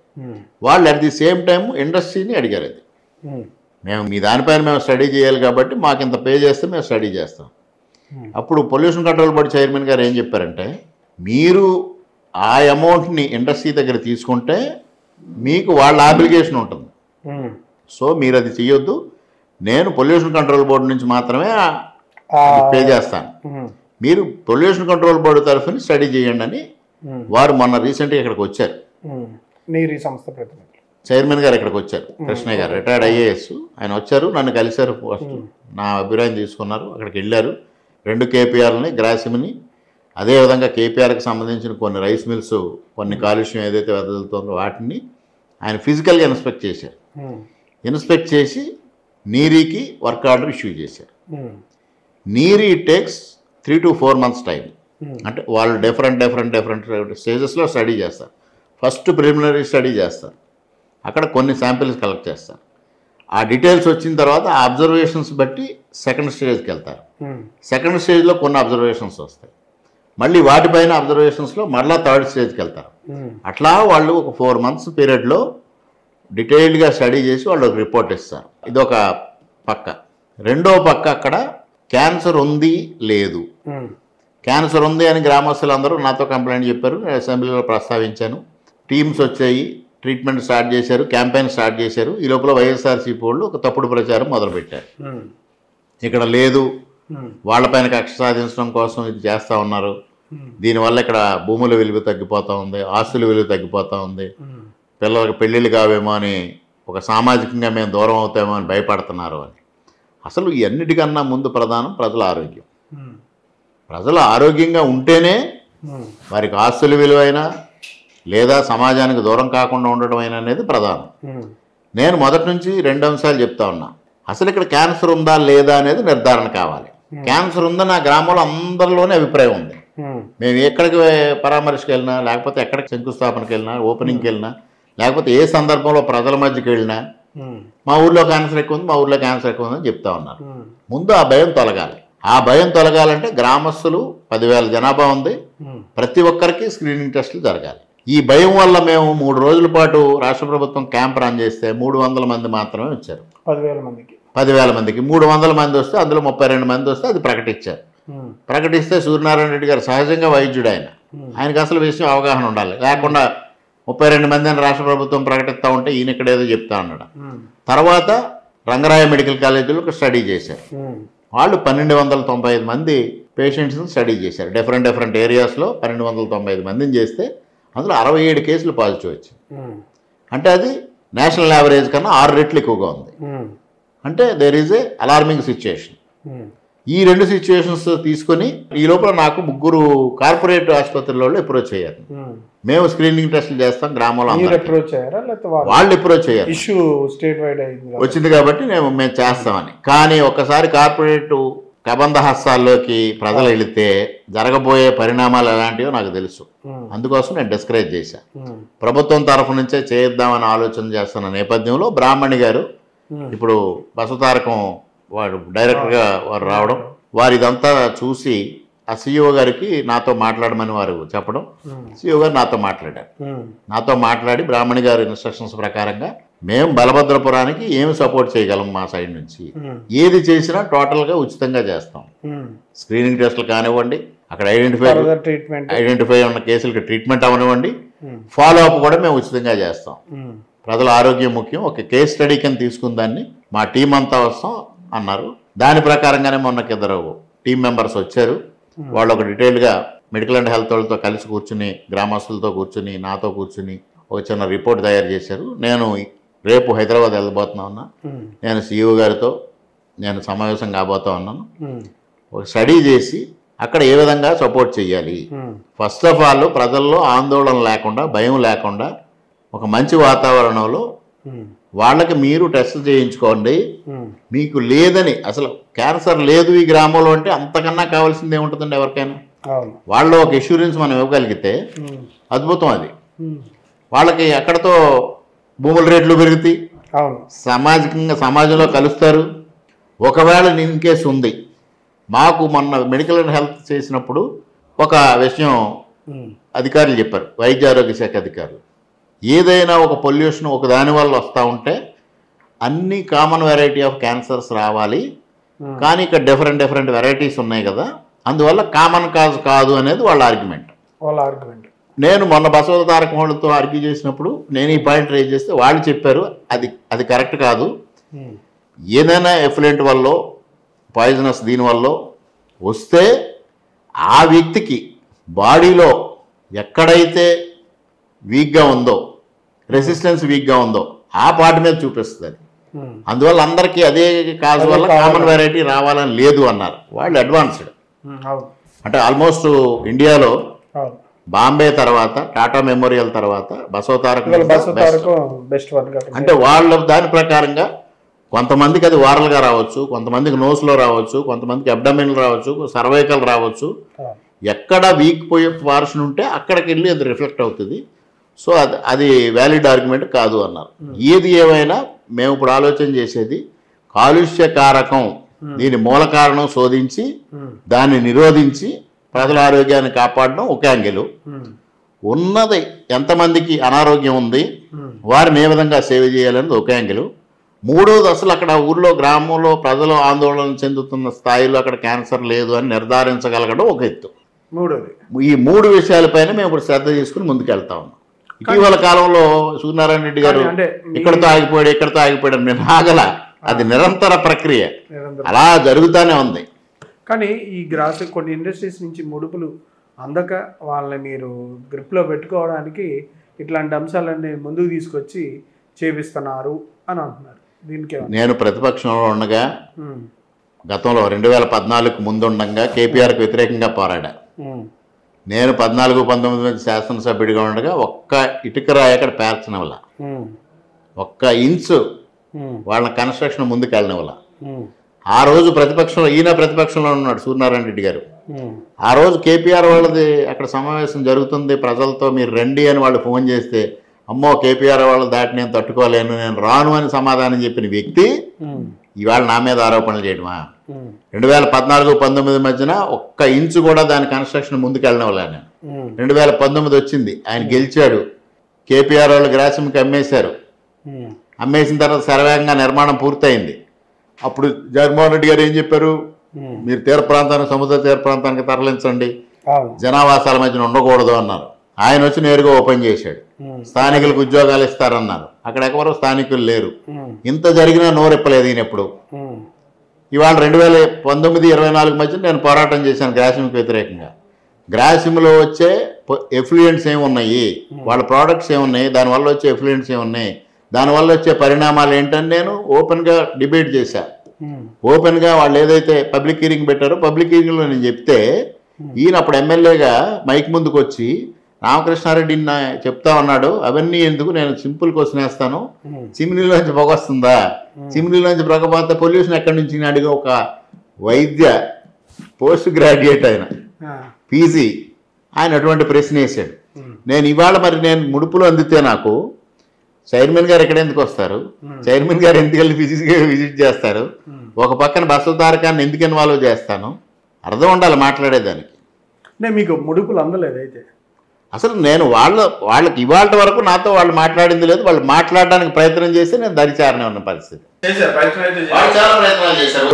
[SPEAKER 2] వాళ్ళు అట్ ది సేమ్ టైం ఇండస్ట్రీని అడిగారు. అది మేము మీ దానిపైన మేము స్టడీ చేయాలి కాబట్టి మాకు ఇంత పే చేస్తే మేము స్టడీ చేస్తాం. అప్పుడు పొల్యూషన్ కంట్రోల్ బోర్డు చైర్మన్ గారు ఏం చెప్పారంటే, మీరు ఆ అమౌంట్ని ఇండస్ట్రీ దగ్గర తీసుకుంటే మీకు వాళ్ళ అప్లికేషన్ ఉంటుంది, సో మీరు అది చెయ్యొద్దు, నేను పొల్యూషన్ కంట్రోల్ బోర్డు నుంచి మాత్రమే పే చేస్తాను, మీరు పొల్యూషన్ కంట్రోల్ బోర్డు తరఫున స్టడీ చేయండి అని వారు మొన్న రీసెంట్గా ఇక్కడికి వచ్చారు.
[SPEAKER 1] నీరీ సంస్థ ప్రతినిధి
[SPEAKER 2] చైర్మన్ గారు ఇక్కడికి వచ్చారు, కృష్ణయ్య గారు, రిటైర్డ్ ఐఏఎస్. ఆయన వచ్చారు, నన్ను కలిశారు, ఫస్ట్ నా అభిప్రాయం తీసుకున్నారు. అక్కడికి వెళ్ళారు. 2 కేపీఆర్ని, గ్రాసిమ్ని, అదేవిధంగా కేపీఆర్కి సంబంధించిన కొన్ని రైస్ మిల్స్, కొన్ని కాలుష్యం ఏదైతే వెదజల్లుతుందో వాటిని ఆయన ఫిజికల్గా ఇన్స్పెక్ట్ చేశారు. ఇన్స్పెక్ట్ చేసి నీరీకి వర్క్ ఆర్డర్ ఇష్యూ చేశారు. నీరీ టేక్స్ 3 to 4 months టైం. అంటే వాళ్ళు డిఫరెంట్ స్టేజెస్లో స్టడీ చేస్తారు. ఫస్ట్ ప్రిలిమినరీ స్టడీ చేస్తారు, అక్కడ కొన్ని శాంపిల్స్ కలెక్ట్ చేస్తారు. ఆ డీటెయిల్స్ వచ్చిన తర్వాత ఆ అబ్జర్వేషన్స్ బట్టి సెకండ్ స్టేజ్కి వెళ్తారు. సెకండ్ స్టేజ్లో కొన్ని అబ్జర్వేషన్స్ వస్తాయి, మళ్ళీ వాటిపైన అబ్జర్వేషన్స్లో మళ్ళీ థర్డ్ స్టేజ్కి వెళ్తారు. అట్లా వాళ్ళు ఒక 4 months పీరియడ్లో డీటెయిల్డ్గా స్టడీ చేసి వాళ్ళు ఒక రిపోర్ట్ ఇస్తారు. ఇదొక పక్క. రెండో పక్క అక్కడ క్యాన్సర్ ఉంది లేదు, క్యాన్సర్ ఉంది అని గ్రామస్తులందరూ నాతో కంప్లైంట్ చెప్పారు. నేను అసెంబ్లీలో ప్రస్తావించాను. టీమ్స్ వచ్చాయి, ట్రీట్మెంట్ స్టార్ట్ చేశారు, క్యాంపెయిన్ స్టార్ట్ చేశారు. ఈ లోపల వైఎస్ఆర్సీపీ వాళ్ళు ఒక తప్పుడు ప్రచారం మొదలుపెట్టారు. ఇక్కడ లేదు, వాళ్ళపైన కక్ష సాధించడం కోసం ఇది చేస్తూ ఉన్నారు, దీనివల్ల ఇక్కడ భూముల విలువ తగ్గిపోతూ ఉంది, ఆస్తుల విలువ తగ్గిపోతూ ఉంది, పిల్లలకు పెళ్ళిళ్ళు కావేమో అని ఒక సామాజికంగా మేము దూరం అవుతామో అని భయపడుతున్నారు అని. అసలు ఈ అన్నిటికన్నా ముందు ప్రధానం ప్రజల ఆరోగ్యం. ప్రజలు ఆరోగ్యంగా ఉంటేనే వారికి ఆస్తుల విలువైనా లేదా సమాజానికి దూరం కాకుండా ఉండడం అయినా అనేది ప్రధానం. నేను మొదటి నుంచి 2 అంశాలు చెప్తా ఉన్నా. అసలు ఇక్కడ క్యాన్సర్ ఉందా లేదా అనేది నిర్ధారణ కావాలి. క్యాన్సర్ ఉందని నా గ్రామంలో అందరిలోనే అభిప్రాయం ఉంది. మేము ఎక్కడికి పరామర్శకు వెళ్ళినా, లేకపోతే ఎక్కడికి శంకుస్థాపనకి వెళ్ళినా, ఓపెనింగ్కి వెళ్ళినా, లేకపోతే ఏ సందర్భంలో ప్రజల మధ్యకి వెళ్ళినా మా ఊర్లో క్యాన్సర్ ఎక్కువ ఉంది, మా ఊర్లో క్యాన్సర్ ఎక్కువ ఉందని చెప్తా ఉన్నారు. ముందు ఆ భయం తొలగాలి. ఆ భయం తొలగాలంటే గ్రామస్తులు 10,000 జనాభా ఉంది, ప్రతి ఒక్కరికి స్క్రీనింగ్ టెస్టులు జరగాలి. ఈ భయం వల్ల మేము 3 రోజుల పాటు రాష్ట్ర ప్రభుత్వం క్యాంప్ రన్ చేస్తే 300 మంది మాత్రమే వచ్చారు.
[SPEAKER 1] 10,000 మందికి
[SPEAKER 2] 300 మంది వస్తే అందులో 32 మంది వస్తే అది ప్రకటించారు. ప్రకటిస్తే సూర్యనారాయణ రెడ్డి గారు సహజంగా వైద్యుడు, ఆయనకు అసలు విషయం అవగాహన ఉండాలి. లేకుండా 32 మందిని రాష్ట్ర ప్రభుత్వం ప్రకటిస్తూ ఉంటే ఈయన ఇక్కడ ఏదో చెప్తా ఉన్నాడు. తర్వాత రంగరాయ మెడికల్ కాలేజీలో స్టడీ చేశారు. వాళ్ళు 1295 మంది పేషెంట్స్ని స్టడీ చేశారు. డిఫరెంట్ ఏరియాస్లో 1295 మందిని చేస్తే అందులో 67 కేసులు పాజిటివ్ వచ్చాయి. అంటే అది నేషనల్ యావరేజ్ కన్నా 6 రెట్లు ఎక్కువగా ఉంది. అంటే there is a alarming situation. ఈ 2 సిచ్యువేషన్స్ తీసుకొని ఈ లోపల నాకు 3 కార్పొరేట్ ఆసుపత్రుల వాళ్ళు అప్రోచ్ అయ్యారు. మేము స్క్రీనింగ్ టెస్టులు చేస్తాం గ్రామంలో. వాళ్ళు అప్రోచ్ అయ్యారు.
[SPEAKER 1] ఇష్యూ స్టేట్ వైడ్
[SPEAKER 2] వచ్చింది కాబట్టి మేము చేస్తామని. కానీ ఒక్కసారి కార్పొరేట్ కబంధ హస్తాల్లోకి ప్రజలు వెళితే జరగబోయే పరిణామాలు ఎలాంటివో నాకు తెలుసు. అందుకోసం నేను డిస్కరేజ్ చేశాను. ప్రభుత్వం తరఫు నుంచే చేద్దామని ఆలోచన చేస్తున్న నేపథ్యంలో బ్రాహ్మణి గారు ఇప్పుడు బసవతారకం వాడు డైరెక్టర్గా వారు రావడం, వారు ఇదంతా చూసి ఆ సిఇఓ గారికి నాతో మాట్లాడమని వారు చెప్పడం, సిఇఓ గారు నాతో మాట్లాడారు. నాతో మాట్లాడి బ్రాహ్మణి గారి ఇన్స్ట్రక్షన్స్ ప్రకారంగా మేము బలభద్రపురానికి ఏమి సపోర్ట్ చేయగలం మా సైడ్ నుంచి, ఏది చేసినా టోటల్గా ఉచితంగా చేస్తాం. స్క్రీనింగ్ టెస్టులు కానివ్వండి, అక్కడ ఐడెంటిఫై ఉన్న కేసులకి ట్రీట్మెంట్ అవనివ్వండి, ఫాలో అప్ కూడా మేము ఉచితంగా చేస్తాం. ప్రజల ఆరోగ్యం ముఖ్యం, ఒక కేస్ స్టడీ కింద తీసుకున్న దాన్ని మా టీం అంతా వస్తాం అన్నారు. దాని ప్రకారంగానే మొన్నకి 2 టీం మెంబర్స్ వచ్చారు. వాళ్ళు ఒక డీటెయిల్గా మెడికల్ అండ్ హెల్త్ వాళ్ళతో కలిసి కూర్చుని, గ్రామస్తులతో కూర్చుని, నాతో కూర్చుని ఒక చిన్న రిపోర్ట్ తయారు చేశారు. నేను రేపు హైదరాబాద్ వెళ్ళబోతున్నా ఉన్నా. నేను సిఇఓ గారితో నేను సమావేశం కాబోతా ఉన్నాను. ఒక స్టడీ చేసి అక్కడ ఏ విధంగా సపోర్ట్ చేయాలి, ఫస్ట్ ఆఫ్ ఆల్ ప్రజల్లో ఆందోళన లేకుండా, భయం లేకుండా ఒక మంచి వాతావరణంలో వాళ్ళకి మీరు టెస్ట్ చేయించుకోండి. మీకు లేదని, అసలు క్యాన్సర్ లేదు ఈ గ్రామంలో అంటే అంతకన్నా కావాల్సింది ఏముంటుందండి ఎవరికైనా? వాళ్ళు ఒక ఇన్సూరెన్స్ మనం ఇవ్వగలిగితే అద్భుతం. అది వాళ్ళకి ఎక్కడితో భూముల రేట్లు పెరుగుతాయి, సమాజంలో కలుస్తారు. ఒకవేళ ఇన్ కేసు ఉంది, మాకు మొన్న మెడికల్ అండ్ హెల్త్ చేసినప్పుడు ఒక విషయం అధికారులు చెప్పారు, వైద్య ఆరోగ్య శాఖ అధికారులు, ఏదైనా ఒక పొల్యూషన్ ఒక దాని వల్ల వస్తూ ఉంటే అన్ని కామన్ వెరైటీ ఆఫ్ క్యాన్సర్స్ రావాలి, కానీ ఇక్కడ డిఫరెంట్ వెరైటీస్ ఉన్నాయి కదా, అందువల్ల కామన్ కాజ్ కాదు అనేది వాళ్ళ ఆర్గ్యుమెంట్. నేను మొన్న బసవతారకం వాళ్ళతో ఆర్గ్యూ చేసినప్పుడు నేను ఈ పాయింట్ రేజ్ చేస్తే వాళ్ళు చెప్పారు అది కరెక్ట్ కాదు. ఏదైనా ఎఫ్లెంట్ వల్ల, పాయిజనస్ దీనివల్ల వస్తే ఆ వ్యక్తికి బాడీలో ఎక్కడైతే వీక్గా ఉందో, రెసిస్టెన్స్ వీక్గా ఉందో ఆ పార్ట్ మీద చూపిస్తుంది. అందువల్ల అందరికీ అదే కాజ్ వల్ల కామన్ వెరైటీ రావాలని లేదు అన్నారు. వాళ్ళు అడ్వాన్స్డ్. అంటే ఆల్మోస్ట్ ఇండియాలో బాంబే తర్వాత, టాటా మెమోరియల్ తర్వాత బసవతారకం
[SPEAKER 1] బెస్ట్.
[SPEAKER 2] అంటే వాళ్ళ దాని ప్రకారంగా కొంతమందికి అది వారల్గా రావచ్చు, కొంతమందికి నోస్లో రావచ్చు, కొంతమందికి అబ్డమిన్ రావచ్చు, సర్వైకల్ రావచ్చు. ఎక్కడ వీక్ పోయే పార్షన్ ఉంటే అక్కడికి వెళ్ళి అది రిఫ్లెక్ట్ అవుతుంది. సో అది వ్యాలిడ్ ఆర్గ్యుమెంట్ కాదు అన్నారు. ఏది ఏమైనా మేము ఇప్పుడు ఆలోచన చేసేది కాలుష్య కారకం, దీని మూల కారణం శోధించి దాన్ని నిరోధించి ప్రజల ఆరోగ్యాన్ని కాపాడడం ఒక యాంగిల్. ఉన్నది ఎంతమందికి అనారోగ్యం ఉంది వారిని ఏ విధంగా సేవ చేయాలనేది ఒక యాంగిల్. మూడోది అసలు అక్కడ ఊర్లో గ్రామంలో ప్రజలు ఆందోళన చెందుతున్న స్థాయిలో అక్కడ క్యాన్సర్ లేదు అని నిర్ధారించగలగడం ఒక ఎత్తు. ఈ 3 విషయాలపైన మేము ఇప్పుడు శ్రద్ధ తీసుకుని ముందుకెళ్తా ఉన్నాం. ఇటీవల కాలంలో సూర్యనారాయణ రెడ్డి గారు ఇక్కడితో ఆగిపోయాడు నేను ఆగల, అది నిరంతర ప్రక్రియ, అలా జరుగుతూనే ఉంది.
[SPEAKER 1] కానీ ఈ కొన్ని ఇండస్ట్రీస్ నుంచి ముడుపులు అందక వాళ్ళని మీరు గ్రిప్లో పెట్టుకోవడానికి ఇట్లాంటి అంశాలన్నీ ముందుకు తీసుకొచ్చి చేపిస్తున్నారు అని అంటున్నారు. దీనికి
[SPEAKER 2] నేను ప్రతిపక్షంలో ఉండగా గతంలో 2014 ముందు ఉండగా కేపీఆర్కి వ్యతిరేకంగా పోరాడా. నేను 14-19 శాసనసభ్యుడిగా ఉండగా ఒక్క ఇటుక రాయి అక్కడ పేర్చనివ్వాల, ఒక్క ఇంచు వాళ్ళ కన్స్ట్రక్షన్ ముందుకు వెళ్ళనివ్వాల. ఆ రోజు ప్రతిపక్షంలో ఈయన ప్రతిపక్షంలో ఉన్నాడు సూర్యనారాయణ రెడ్డి గారు. ఆ రోజు కేపీఆర్ వాళ్ళది అక్కడ సమావేశం జరుగుతుంది ప్రజలతో, మీరు రండి అని వాళ్ళు ఫోన్ చేస్తే అమ్మో కేపీఆర్ వాళ్ళ దాటి నేను తట్టుకోలేను, నేను రాను అని సమాధానం చెప్పిన వ్యక్తి ఇవాళ నా మీద ఆరోపణలు చేయడమా? 2014-19 మధ్యన ఒక్క ఇంచు కూడా దాని కన్స్ట్రక్షన్ ముందుకు వెళ్ళిన వాళ్ళ నేను. 2019 వచ్చింది, ఆయన గెలిచాడు, కేపీఆర్ వాళ్ళు గ్రాసిమ్కి అమ్మేశారు. అమ్మేసిన తర్వాత శరవేగంగా నిర్మాణం పూర్తయింది. అప్పుడు జగన్మోహన్ రెడ్డి గారు ఏం చెప్పారు, మీరు తీర ప్రాంతానికి సముద్ర తీర ప్రాంతానికి తరలించండి, జనావాసాల మధ్యన ఉండకూడదు అన్నారు. ఆయన వచ్చి నేరుగా ఓపెన్ చేశాడు. స్థానికులకు ఉద్యోగాలు ఇస్తారన్నారు, అక్కడ ఎవరు స్థానికులు లేరు. ఇంత జరిగినా నోరెప్పలేదు ఈయన ఎప్పుడు. ఇవాళ 2019-24 మధ్య నేను పోరాటం చేశాను గ్రాసిమ్కి వ్యతిరేకంగా. గ్రాసిమ్లో వచ్చే ఎఫ్లూయెంట్స్ ఏమున్నాయి, వాళ్ళ ప్రోడక్ట్స్ ఏమున్నాయి, దానివల్ల వచ్చే ఎఫ్లూయెంట్స్ ఏమున్నాయి, దానివల్ల వచ్చే పరిణామాలు ఏంటని నేను ఓపెన్గా డిబేట్ చేశాను. ఓపెన్గా వాళ్ళు ఏదైతే పబ్లిక్ హీరింగ్ పెట్టారో పబ్లిక్ హీరింగ్లో నేను చెప్తే ఈయన అప్పుడు ఎమ్మెల్యేగా మైక్ ముందుకు వచ్చి రామకృష్ణారెడ్డి చెప్తా ఉన్నాడు, అవన్నీ ఎందుకు, నేను సింపుల్ క్వశ్చన్ వేస్తాను, చిమ్నీలోంచి పొగ వస్తుందా, చిమ్నీలోంచి పొగ పోతే పొల్యూషన్ ఎక్కడి నుంచి అడిగి ఒక వైద్య పోస్ట్ గ్రాడ్యుయేట్ ఆయన పీజీ ఆయన అటువంటి ప్రశ్న వేసాడు. నేను ఇవాళ మరి నేను ముడుపులు అందితే నాకు చైర్మన్ గారు ఎక్కడ ఎందుకు వస్తారు, చైర్మన్ గారు ఎందుకు వెళ్ళి ఫిజిక్స్గా విజిట్ చేస్తారు, ఒక పక్కన బస్సు తారకాన్ని ఎందుకు ఇన్వాల్వ్ చేస్తాను, అర్థం ఉండాలి మాట్లాడేదానికి.
[SPEAKER 1] నేను మీకు ముడుపులు అందలేదు అయితే
[SPEAKER 2] అసలు నేను వాళ్ళకి ఇవాళ వరకు నాతో వాళ్ళు మాట్లాడింది లేదు. వాళ్ళు మాట్లాడడానికి ప్రయత్నం చేసి నేను దరిచారనే ఉన్న పరిస్థితి.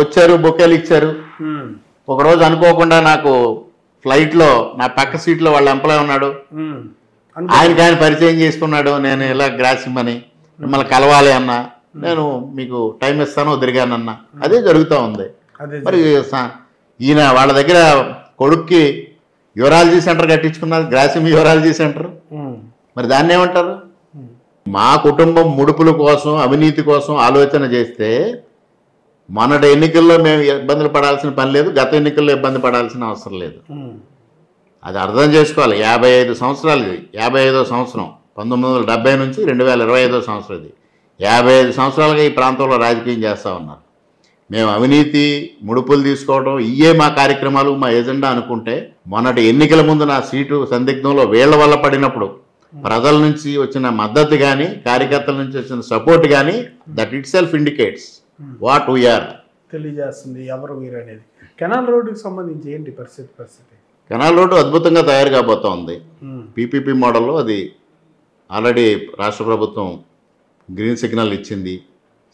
[SPEAKER 2] వచ్చారు, బొకేలు ఇచ్చారు. ఒకరోజు అనుకోకుండా నాకు ఫ్లైట్లో నా పక్క సీట్లో వాళ్ళ ఎంప్లాయ్ ఉన్నాడు, ఆయనకి ఆయన పరిచయం చేసుకున్నాడు. నేను ఇలా గ్రాసిమ్ అని మిమ్మల్ని కలవాలి అన్నా, నేను మీకు టైం ఇస్తాను తిరిగానన్నా, అదే జరుగుతూ ఉంది. మరి ఈయన వాళ్ళ దగ్గర కొడుక్కి యూరాలజీ సెంటర్ కట్టించుకున్నారు, గ్రాసిమ్ యూరాలజీ సెంటర్. మరి దాన్ని ఏమంటారు? మా కుటుంబం ముడుపుల కోసం అవినీతి కోసం ఆలోచన చేస్తే మొన్నటి ఎన్నికల్లో మేము ఇబ్బందులు పడాల్సిన పని లేదు, గత ఎన్నికల్లో ఇబ్బంది పడాల్సిన అవసరం లేదు. అది అర్థం చేసుకోవాలి. 55 సంవత్సరాలు ఇది, 55వ సంవత్సరం, 1970 నుంచి 2025వ సంవత్సరం ఇది. 55 సంవత్సరాలుగా ఈ ప్రాంతంలో రాజకీయం చేస్తూ ఉన్నారు. మేము అవినీతి ముడుపులు తీసుకోవడం ఇయే మా కార్యక్రమాలు, మా ఎజెండా అనుకుంటే మొన్నటి ఎన్నికల ముందు నా సీటు సందిగ్ధంలో వీళ్ల వల్ల పడినప్పుడు ప్రజల నుంచి వచ్చిన మద్దతు కానీ కార్యకర్తల నుంచి వచ్చిన సపోర్ట్ కానీ that itself indicates what we are,
[SPEAKER 1] తెలియజేస్తుంది ఎవరు వీరు అనేది. కెనాల్ రోడ్డుకి సంబంధించి ఏంటి పరిస్థితి?
[SPEAKER 2] కెనాల్ రోడ్డు అద్భుతంగా తయారు కాబోతోంది. పీపీపీ మోడల్లో అది ఆల్రెడీ రాష్ట్ర ప్రభుత్వం గ్రీన్ సిగ్నల్ ఇచ్చింది,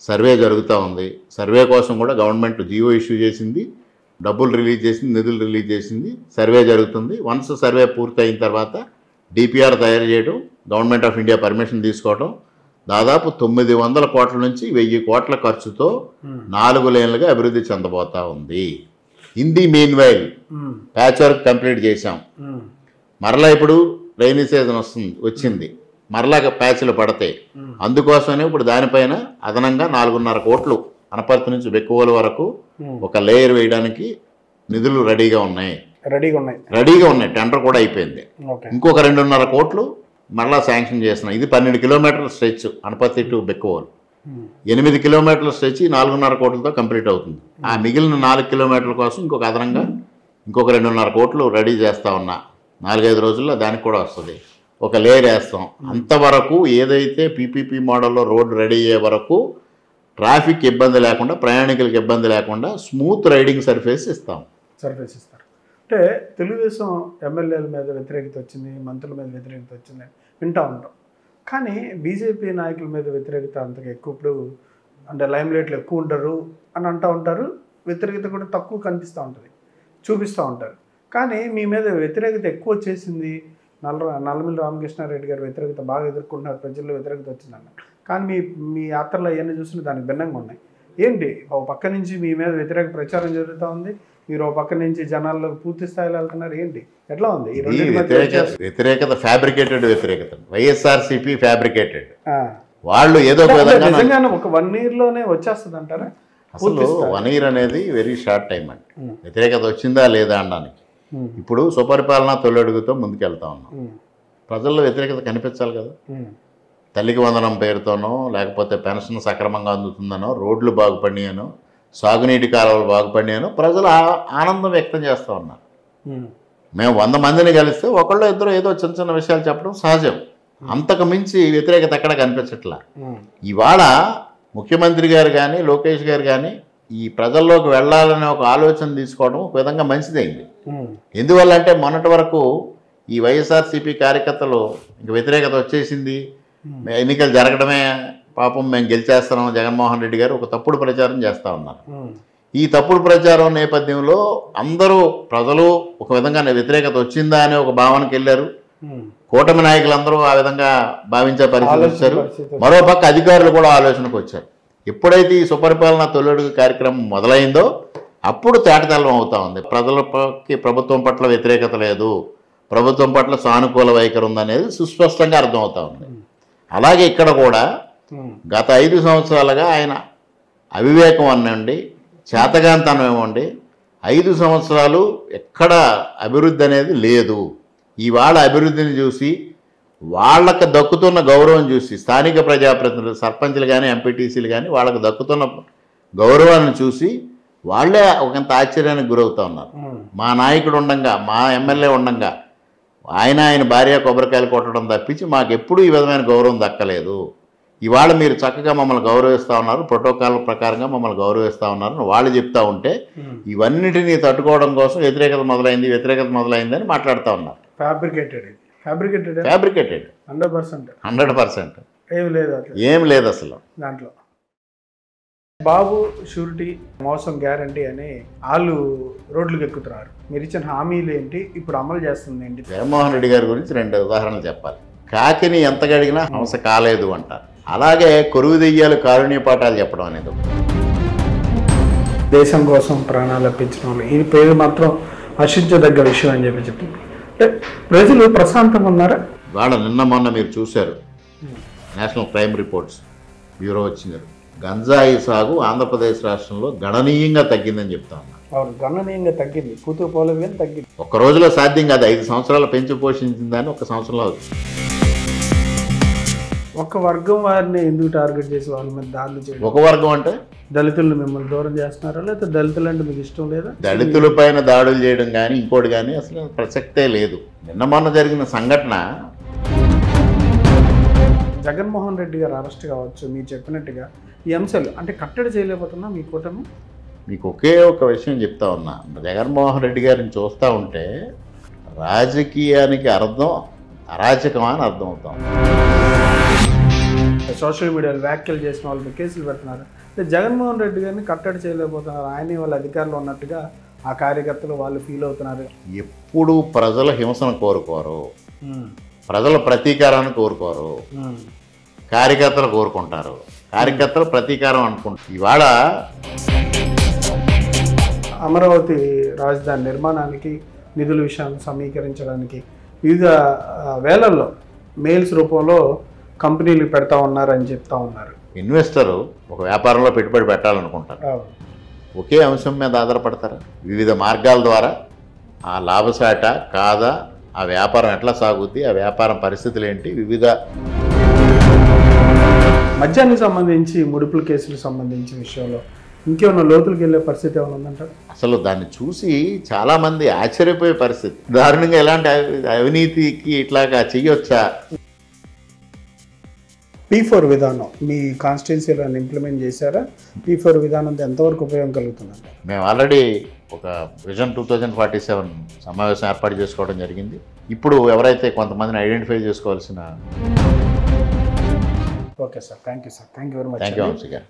[SPEAKER 2] సర్వే జరుగుతూ ఉంది. సర్వే కోసం కూడా గవర్నమెంట్ జియో ఇష్యూ చేసింది, డబ్బులు రిలీజ్ చేసింది, నిధులు రిలీజ్ చేసింది, సర్వే జరుగుతుంది. వన్స్ సర్వే పూర్తయిన తర్వాత డిపిఆర్ తయారు చేయడం, గవర్నమెంట్ ఆఫ్ ఇండియా పర్మిషన్ తీసుకోవడం, దాదాపు 900 కోట్ల నుంచి 1000 కోట్ల ఖర్చుతో 4 లేన్లుగా అభివృద్ధి చెందబోతా ఉంది. In the mean while patch work complete చేశాం. మరలా ఇప్పుడు రైనీ సీజన్ వచ్చింది, మరలా ప్యాచ్లు పడతాయి. అందుకోసమే ఇప్పుడు దానిపైన అదనంగా 4.5 కోట్లు అనపర్తి నుంచి బెక్కువల వరకు ఒక లేయర్ వేయడానికి నిధులు రెడీగా ఉన్నాయి. టెండర్ కూడా అయిపోయింది. ఇంకొక 2.5 కోట్లు మరలా శాంక్షన్ చేస్తున్నాం. ఇది 12 కిలోమీటర్ల స్ట్రెచ్ అనపర్తి టు బెక్కువలు, 8 కిలోమీటర్ల స్ట్రెచ్ 4.5 కోట్లతో కంప్లీట్ అవుతుంది. ఆ మిగిలిన 4 కిలోమీటర్ల కోసం ఇంకొక అదనంగా ఇంకొక 2.5 కోట్లు రెడీ చేస్తా ఉన్నా. 4-5 రోజుల్లో దానికి కూడా వస్తుంది. ఒక లేయర్ వేస్తాం. అంతవరకు ఏదైతే పీపీపీ మోడల్లో రోడ్డు రెడీ అయ్యే వరకు ట్రాఫిక్ ఇబ్బంది లేకుండా, ప్రయాణికులకు ఇబ్బంది లేకుండా స్మూత్ రైడింగ్ సర్ఫేస్ ఇస్తారు.
[SPEAKER 1] అంటే తెలుగుదేశం ఎమ్మెల్యేల మీద వ్యతిరేకత వచ్చింది, మంత్రుల మీద వ్యతిరేకత వచ్చింది వింటూ ఉంటాం. కానీ బీజేపీ నాయకుల మీద వ్యతిరేకత అంతగా ఎక్కువ, ఇప్పుడు అంటే లైమ్ లైట్లు ఎక్కువ ఉంటారు అని అంటూ ఉంటారు, వ్యతిరేకత కూడా తక్కువ కనిపిస్తూ ఉంటుంది, చూపిస్తూ ఉంటారు. కానీ మీ మీద వ్యతిరేకత ఎక్కువ వచ్చేసింది, నల్లమిల్లి రామకృష్ణారెడ్డి గారు వ్యతిరేకత బాగా ఎదుర్కొంటున్నారు, ప్రజల్లో వ్యతిరేకత వచ్చిందన్న. కానీ మీ యాత్రలు అవన్నీ చూసిన దానికి భిన్నంగా ఉన్నాయి. ఏంటి, ఓ పక్క నుంచి మీ మీద వ్యతిరేక ప్రచారం జరుగుతూ ఉంది, మీరు ఓ పక్క నుంచి జనాల్లోకి పూర్తి స్థాయిలో వెళ్తున్నారు, ఏంటి ఎట్లా ఉంది?
[SPEAKER 2] వ్యతిరేకత ఫ్యాబ్రికేటెడ్ వ్యతిరేకత, వైఎస్ఆర్సీపీ ఫ్యాబ్రికేటెడ్. వాళ్ళు ఏదో ఒక విధంగా
[SPEAKER 1] నిజంగానే ఒక 1 yearలోనే వచ్చేస్తుంది అంటారా?
[SPEAKER 2] అసలు 1 year అనేది వెరీ షార్ట్ టైం అండి. వ్యతిరేకత వచ్చిందా లేదా అనడానికి. ఇప్పుడు సుపరిపాలన తొలడుగుతో ముందుకెళ్తా ఉన్నాం. ప్రజల్లో వ్యతిరేకత కనిపించాలి కదా. తల్లికి వందనం పేరుతోనో లేకపోతే పెన్షన్ సక్రమంగా అందుతుందనో రోడ్లు బాగుపడినాయనో సాగునీటి కాలువలు బాగుపడినాయనో ప్రజలు ఆనందం వ్యక్తం చేస్తూ ఉన్నారు. మేము 100 మందిని కలిస్తే ఒకళ్ళు ఇద్దరు ఏదో చిన్న చిన్న విషయాలు చెప్పడం సహజం. అంతకు మించి వ్యతిరేకత ఎక్కడ కనిపించట్లా. ఇవాళ ముఖ్యమంత్రి గారు కానీ లోకేష్ గారు కానీ ఈ ప్రజల్లోకి వెళ్ళాలనే ఒక ఆలోచన తీసుకోవడం ఒక విధంగా మంచిదైంది. ఎందువల్ల అంటే మొన్నటి వరకు ఈ వైఎస్ఆర్సీపీ కార్యకర్తలు ఇంక వ్యతిరేకత వచ్చేసింది, ఎన్నికలు జరగడమే పాపం మేము గెలిచేస్తున్నాం జగన్మోహన్ రెడ్డి గారు ఒక తప్పుడు ప్రచారం చేస్తూ ఉన్నారు. ఈ తప్పుడు ప్రచారం నేపథ్యంలో అందరూ ప్రజలు ఒక విధంగా వ్యతిరేకత వచ్చిందా అనే ఒక భావనకి వెళ్ళారు. కూటమి నాయకులందరూ ఆ విధంగా భావించే పరిస్థితి వచ్చారు. మరోపక్క అధికారులు కూడా ఆలోచనకు వచ్చారు. ఎప్పుడైతే ఈ సుపరిపాలన తొలడుగు కార్యక్రమం మొదలైందో అప్పుడు తేటతెల్లం అవుతా ఉంది. ప్రజలకి ప్రభుత్వం పట్ల వ్యతిరేకత లేదు, ప్రభుత్వం పట్ల సానుకూల వైఖరి ఉందనేది సుస్పష్టంగా అర్థమవుతా ఉంది. అలాగే ఇక్కడ కూడా గత 5 సంవత్సరాలుగా ఆయన అవివేకం అనండి, చేతగాంతనం ఇవ్వండి, 5 సంవత్సరాలు ఎక్కడ అభివృద్ధి అనేది లేదు. ఇవాళ అభివృద్ధిని చూసి వాళ్ళకి దక్కుతున్న గౌరవం చూసి స్థానిక ప్రజాప్రతినిధులు సర్పంచ్లు కానీ ఎంపీటీసీలు కానీ వాళ్ళకి దక్కుతున్న గౌరవాన్ని చూసి వాళ్ళే ఒకంత ఆశ్చర్యానికి గురవుతూ ఉన్నారు. మా నాయకుడు ఉండంగా, మా ఎమ్మెల్యే ఉండంగా ఆయన భార్య కొబ్బరికాయలు కొట్టడం తప్పించి మాకు ఎప్పుడూ ఈ విధమైన గౌరవం దక్కలేదు. ఇవాళ మీరు చక్కగా మమ్మల్ని గౌరవిస్తూ ఉన్నారు, ప్రోటోకాల్ ప్రకారంగా మమ్మల్ని గౌరవిస్తూ ఉన్నారు వాళ్ళు చెప్తా ఉంటే ఇవన్నిటినీ తట్టుకోవడం కోసం వ్యతిరేకత మొదలైంది అని మాట్లాడుతూ ఉన్నారు.
[SPEAKER 1] ఫ్యాబ్రికేటెడ్
[SPEAKER 2] 100% ఏం లేదు అసలు
[SPEAKER 1] దాంట్లో. బాబు షూరిటీ మోసం గ్యారంటీ అని వాళ్ళు రోడ్లకు ఎక్కుతున్నారు. మీరు ఇచ్చిన హామీలు ఏంటి, ఇప్పుడు అమలు చేస్తుంది ఏంటి?
[SPEAKER 2] జగన్మోహన్ రెడ్డి గారి గురించి 2 ఉదాహరణలు చెప్పాలి. కాకిని ఎంత గడిగినా హంస కాలేదు అంటారు. అలాగే కొరువు దెయ్యాలు కారుణ్య పాఠాలు చెప్పడం అనేది
[SPEAKER 1] దేశం కోసం ప్రాణాలు అర్పించడం వాళ్ళు ఈ పేరు మాత్రం హర్షించదగ్గ విషయం అని చెప్పి అంటే ప్రజలు ప్రశాంతంగా ఉన్నారా?
[SPEAKER 2] వాళ్ళ నిన్న మొన్న మీరు చూశారు, నేషనల్ క్రైమ్ రిపోర్ట్స్ బ్యూరో వచ్చింది. గంజాయి సాగు ఆంధ్రప్రదేశ్ రాష్ట్రంలో గణనీయంగా తగ్గిందని చెప్తా ఉన్నారు.
[SPEAKER 1] గణనీయంగా తగ్గింది, కూతురు పోలేదు కానీ తగ్గింది.
[SPEAKER 2] ఒక్క రోజులో సాధ్యం కాదు. 5 సంవత్సరాలు పెంచి పోషించిందని 1 సంవత్సరంలో అవుతుంది.
[SPEAKER 1] ఒక వర్గం వారిని ఎందుకు టార్గెట్ చేసి వాళ్ళ మీద దాడులు చేయడం?
[SPEAKER 2] ఒక వర్గం అంటే
[SPEAKER 1] దళితులను మిమ్మల్ని దూరం చేస్తున్నారా, లేకపోతే దళితులు అంటే మీకు ఇష్టం లేదా?
[SPEAKER 2] దళితుల పైన దాడులు చేయడం కానీ ఇంకోటి కానీ అసలు ప్రసక్తే లేదు. నిన్న మొన్న జరిగిన సంఘటన
[SPEAKER 1] జగన్మోహన్ రెడ్డి గారు అరెస్ట్ కావచ్చు, మీరు చెప్పినట్టుగా ఈ అంశాలు అంటే కట్టడి చేయలేకపోతున్నా మీ కూటమి.
[SPEAKER 2] మీకు ఒకే ఒక విషయం చెప్తా ఉన్నా, జగన్మోహన్ రెడ్డి గారిని చూస్తూ ఉంటే రాజకీయానికి అర్థం అరాచకం అని అర్థం అవుతాం.
[SPEAKER 1] సోషల్ మీడియాలో వ్యాఖ్యలు చేసిన వాళ్ళు కేసులు పెడుతున్నారు. అంటే జగన్మోహన్ రెడ్డి గారిని కట్టడి చేయలేకపోతున్నారు. ఆయన వాళ్ళ అధికారులు ఉన్నట్టుగా ఆ కార్యకర్తలు వాళ్ళు ఫీల్ అవుతున్నారు.
[SPEAKER 2] ఎప్పుడు ప్రజల హింసను కోరుకోరు, ప్రజల ప్రతీకారాన్ని కోరుకోరు, కార్యకర్తలు కోరుకుంటారు. కార్యకర్తలు ప్రతీకారం అనుకుంటారు. ఇవాళ
[SPEAKER 1] అమరావతి రాజధాని నిర్మాణానికి నిధుల విషయాన్ని సమీకరించడానికి వివిధ వేలల్లో మెయిల్స్ రూపంలో కంపెనీలు పెడతా ఉన్నారని చెప్తా ఉన్నారు.
[SPEAKER 2] ఇన్వెస్టరు ఒక వ్యాపారంలో పెట్టుబడి పెట్టాలనుకుంటారు, ఒకే అంశం మీద ఆధారపడతారు. వివిధ మార్గాల ద్వారా ఆ లాభసాట కాదా, ఆ వ్యాపారం ఎట్లా సాగుద్ది, ఆ వ్యాపారం పరిస్థితులు ఏంటి, వివిధ
[SPEAKER 1] మద్యానికి సంబంధించి ముడుపుల కేసులకు సంబంధించిన విషయంలో ఇంకేమన్నా లోతులకు వెళ్ళే పరిస్థితి ఏమైనా ఉందంటారు?
[SPEAKER 2] అసలు దాన్ని చూసి చాలామంది ఆశ్చర్యపోయే పరిస్థితి. దారుణంగా ఎలాంటి అవినీతికి ఇట్లాగా చెయ్యొచ్చా?
[SPEAKER 1] P4 విధానం మీ కాన్స్టిట్యున్సీలో ఇంప్లిమెంట్ చేశారా? P4 విధానం ఎంతవరకు ఉపయోగం కలుగుతుందండి?
[SPEAKER 2] మేము ఆల్రెడీ ఒక విజన్ 2047 సమావేశం ఏర్పాటు చేసుకోవడం జరిగింది. ఇప్పుడు ఎవరైతే కొంతమందిని ఐడెంటిఫై చేసుకోవాల్సిన
[SPEAKER 1] okay sir, thank you sir, thank you very much.
[SPEAKER 2] Thank you Vamshi గారు.